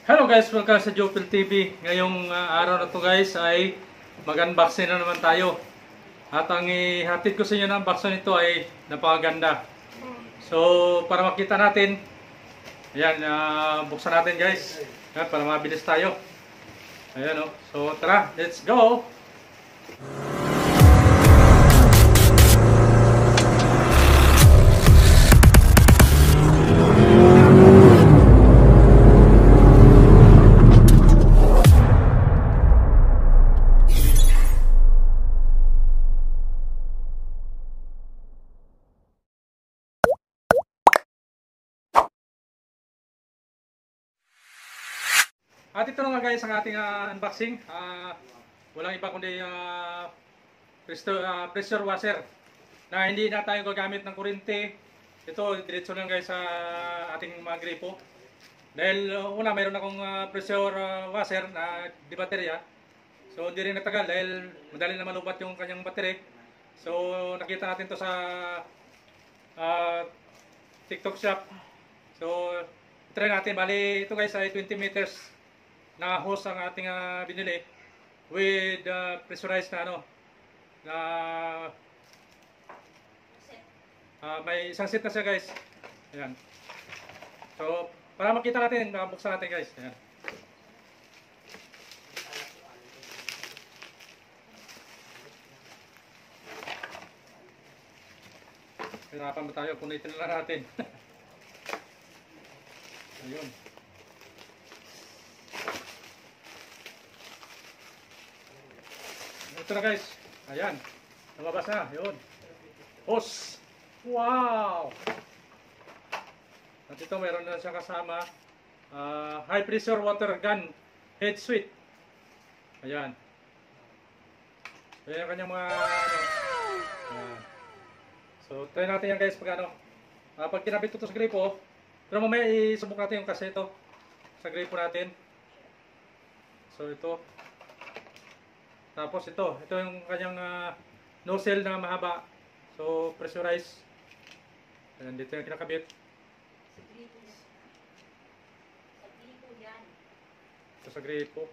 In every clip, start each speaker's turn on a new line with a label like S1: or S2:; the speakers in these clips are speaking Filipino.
S1: Hello guys, welcome sa Jopel TV. Ngayong araw na to guys ay mag-unboxing na naman tayo. At ang ihatid ko sa inyo na unboxing nito ay napakaganda. So para makita natin, ayan, buksan natin guys. Ayan, para mabilis tayo. Ayan o. So tara, let's go! At ito naman guys ang ating unboxing. Walang iba kundi pressure washer na hindi na tayo gagamit ng kuryente. Ito diretso lang guys sa ating mga gripo. Dahil una mayroon akong pressure washer na di baterya. So hindi rin natagal dahil madali na malubat yung kanyang battery. So nakita natin to sa TikTok shop. So try natin. Bali ito guys ay 20 meters na hose ang ating binili with pressurized na may isang set na siya guys. Ayan. So para makita natin, buksan natin guys. Ayan. Hirapan ba tayo? Punitin na natin. Ayun. Ito na guys, ayan, lumabas na, yun, hose, wow! At ito meron na siya kasama, high pressure water gun head suite, ayan. Ayan yung kanyang mga, ayan. So try natin yan guys pag pag kinabit ito sa gripo, pero mamaya isubok natin yung kasi ito, sa gripo natin. So ito. Tapos ito yung kanyang nozzle na mahaba. So pressurized. Ayan, dito yung kinakabit.
S2: Sa gripo. Sa gripo yan.
S1: Ito sa gripo.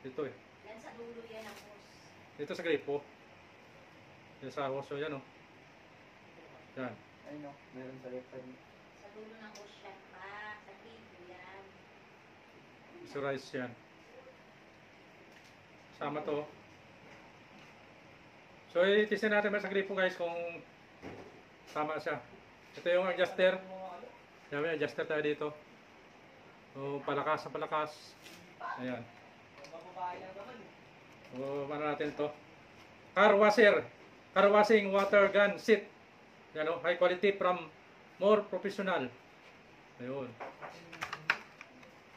S1: Dito eh.
S2: Yan sa dulo yan ang hose.
S1: Dito sa gripo. Dito sa hose. So yan o. Yan.
S3: Ayun o, meron sa left side.
S2: Sa dulo ng hose yan pa. Sa gripo yan.
S1: Pressurized yan. Sama to. So i-testin natin sa gripo guys kung tama siya. Ito yung adjuster. Yan, may adjuster tayo dito. So palakas na palakas. Ayan. So paano natin to? Car washer. Car washing water gun seat. Yan o, high quality from more professional. Ayun.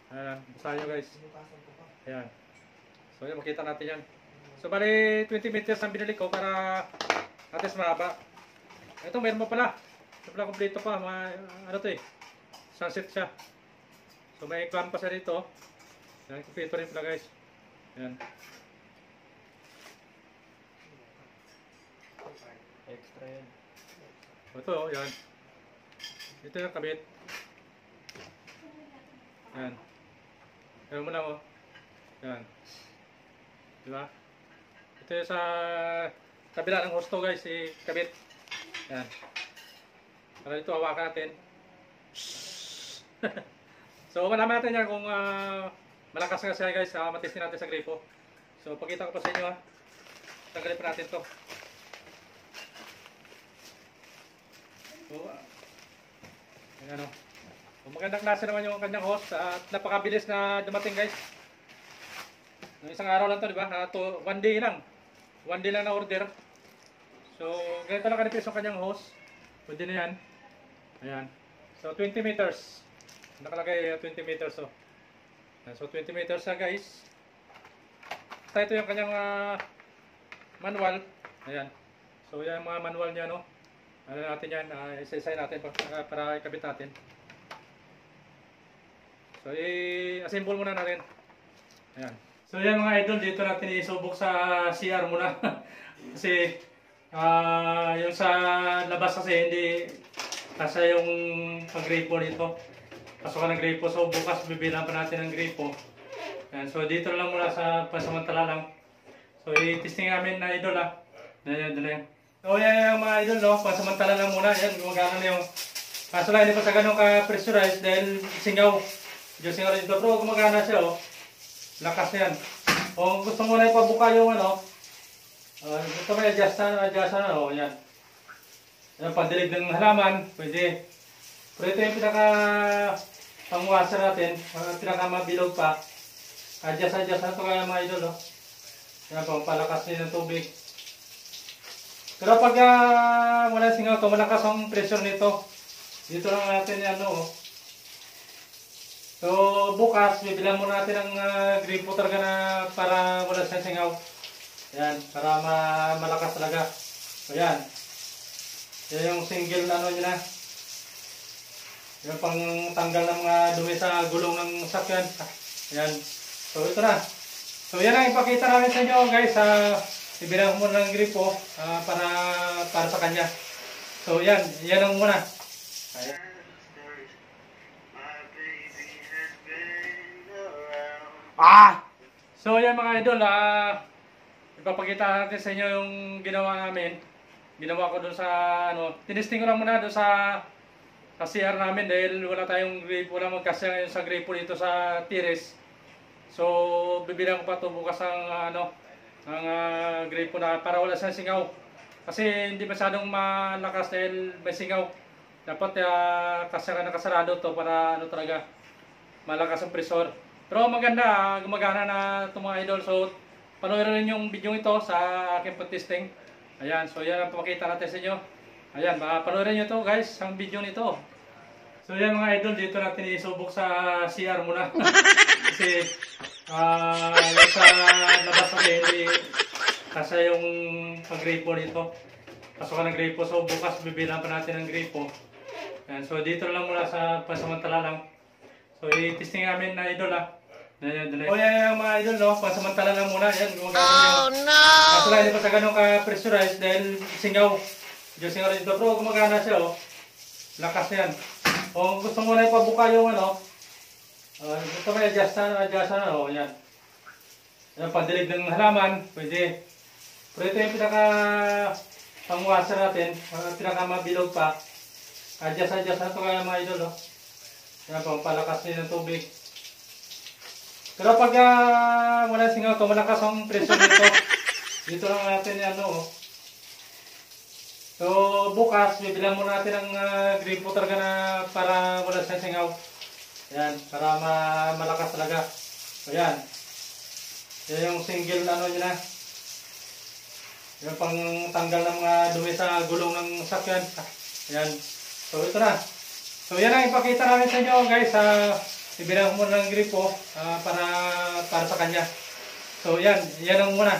S1: Ayan, basahin nyo guys. Ayan. So yun, makita natin yan. So bali 20 meters ang binili ko para at least mahaba. Ito meron mo pala. Ito pala kompleto pa. Ano to eh. Sunset siya. So may clamp pa siya dito. Yan, kompleto rin pala guys. Yan.
S3: Extra yan.
S1: Ito yan. Ito yung kabit. Yan. Meron mo lang oh. Yan. Diba? Ito yung sa kabila ng hosto guys, kabit. Yan. Para dito hawakan natin. So malaman natin yan kung malakas nga siya guys, matestin natin sa gripo. So pakita ko pa sa inyo ha. Tanggalin pa natin to. So ayan o. So, magandang klase naman yung kanyang hose at napakabilis na dumating guys. Isang araw lang to, di ba? One day lang. One day lang na order. So, ganito lang kanipis yung kanyang hose. Pwede na yan. Ayan. So, 20 meters. Nakalagay 20 meters. Oh. So, 20 meters na guys. Ito yung kanyang manual. Ayan. So, yan yung mga manual niya, no? Ano natin yan? Isa-isay natin para ikabit natin. So, i-assemble muna natin. Ayan. So yan mga idol, dito natin isubok sa CR muna. Kasi yung sa labas kasi hindi kasi yung pag-gripo dito. pasukan ng gripo. So bukas bibilang pa natin ng gripo. Ayan, so dito lang muna sa pansamantala lang. So i-testing namin na idol ha. Yan. So yan yung mga idol no, pansamantala lang muna. Yan, gumagana na yung. Kaso lang hindi pa sa ganun ka-pressurized dahil singaw. Yung singaw dito pero gumagana siya oh. Lakas yan. Kung gusto mo na ipabuka yung ano, gusto mo i-adjust na oh, yan. Yan, pandilig ng halaman, pwede. Pero ito yung pinaka pangwasa natin, pinaka mabilog pa. Adjust na ito kaya mga idol. Oh. Yan, palakas din ng tubig. Pero pag wala singaw ito, malakas ang pressure nito. Dito lang natin yan. Oh. So bukas, bibilang muna natin ang gripo talaga na para wala siyang singaw. Yan, para malakas talaga. So yan. Yan yung single ano nyo na. Yung pang tanggal ng mga dumi sa gulong ng sakyan. Yan. So ito na. So yan ang ipakita namin sa inyo guys. Ibilang mo ng gripo para sa kanya. So yan ang muna. Ayan. So yan mga idol, ipapakita natin sa inyo yung ginawa namin. Ginawa ko doon sa tinisting ko lang muna doon sa CR namin dahil wala tayong gripo, wala magkasya ngayon sa gripo dito sa Tires. So bibilang ko pa ito bukas ang gripo na para wala siyang singaw. Kasi hindi masyadong malakas dahil may singaw. Dapat kasya ka nakasarado to para talaga malakas ang pressure. Pero maganda, gumagana na itong mga idol. So panoorin yung video ito sa aking pag-testing. Ayan, so yan ang papakita natin sa inyo. Ayan, panoorin nyo ito guys, ang video nito. So yan mga idol, dito natin isubok sa CR muna. Kasi sa labas kasi hindi kasi yung pag-gripo dito. Pasukan ng gripo, so bukas bibilang pa natin ng gripo. Ayan, so dito lang muna sa pansamantala lang. So i-testing namin na idol ha. Yan. O yan yung mga idol no, pansamantala lang muna. Yan, gumagana yung.
S2: no!
S1: Kaso lang hindi pa sa ganun ka-pressurized dahil singaw. Yung singaw dito pero gumagana siya oh. Lakas yan. Kung gusto mo na ipabuka yung gusto mo i-adjust na oh, yan. Yan, pandilig ng halaman, pwede. Pero ito yung pinaka pangwasa natin, pinaka mabilog pa. Adjust na ito kaya mga idol oh. Yan, palakas din ng tubig. Pero pag wala singaw ito, malakas ang pressure nito. Dito lang natin yan oh. So bukas, bibilang muna natin ang gripo talaga na para wala siyang singaw. Yan, para malakas talaga. So yan. Yan yung single nyo na. Yung pang tanggal ng mga dumi sa gulong ng sakyan. Yan. So ito na. So yan ang ipakita namin sa inyo guys. Ibilang mo ng gripo para sa kanya. So yan ang muna.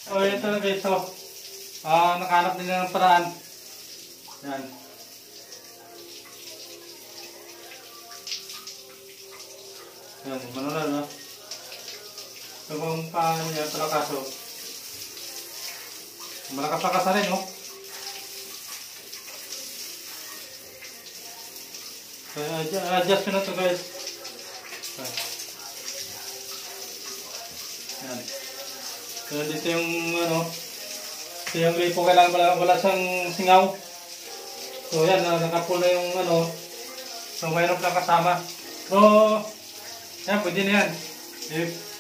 S1: So ito na guys. So nakahanap din ng paraan. Yan. Yan, manunan na. So kung paano niya palakaso. Malakas-lakas na rin, no? So, adjust ko na ito, guys. Yan. So, dito yung, ito yung gripo, kailangan wala siyang singaw. So, yan, nakapull na yung, so, mayroon lang kasama. So, yan, pwede na yan.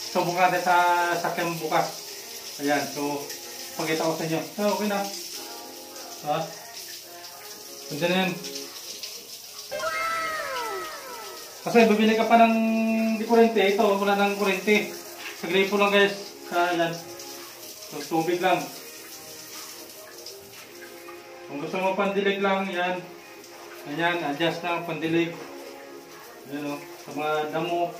S1: Subok natin sa sakyan bukas. Ayan, so, pakita ko sa inyo. So, okay na. Pwede na yan. Kasi bibili ka pa ng kurente. Ito, wala ng kurente. Sa gripo lang guys. Ayan. So, tubig lang. Kung gusto mo pandilig lang, yan. Ayan, adjust na pandilig. Ayan o, sa mga damo.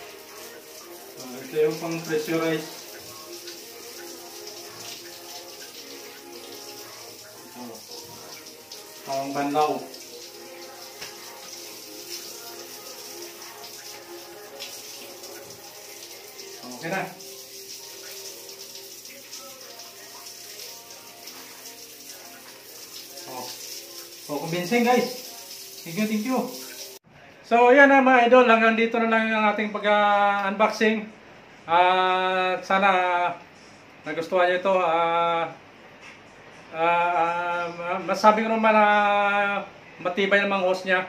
S1: Ito yung pang pressurize. Pang banlaw. Okay na. So, convincing guys. Thank you. So yan na mga idol, hanggang dito na lang ang ating pag-unboxing. At sana nagustuhan nyo ito. Masabi ko naman na matibay namang hose niya.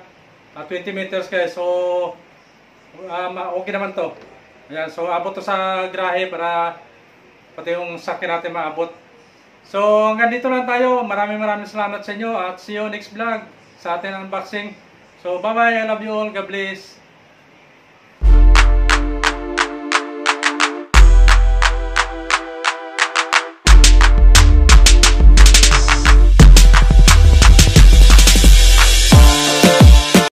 S1: 20 meters guys. So okay naman to. Ayan, so abot to sa grahe para pati yung sakyan natin maabot. So hanggang dito lang tayo. Maraming salamat sa inyo at see you next vlog sa ating unboxing. So bye bye, I love you all, God bless.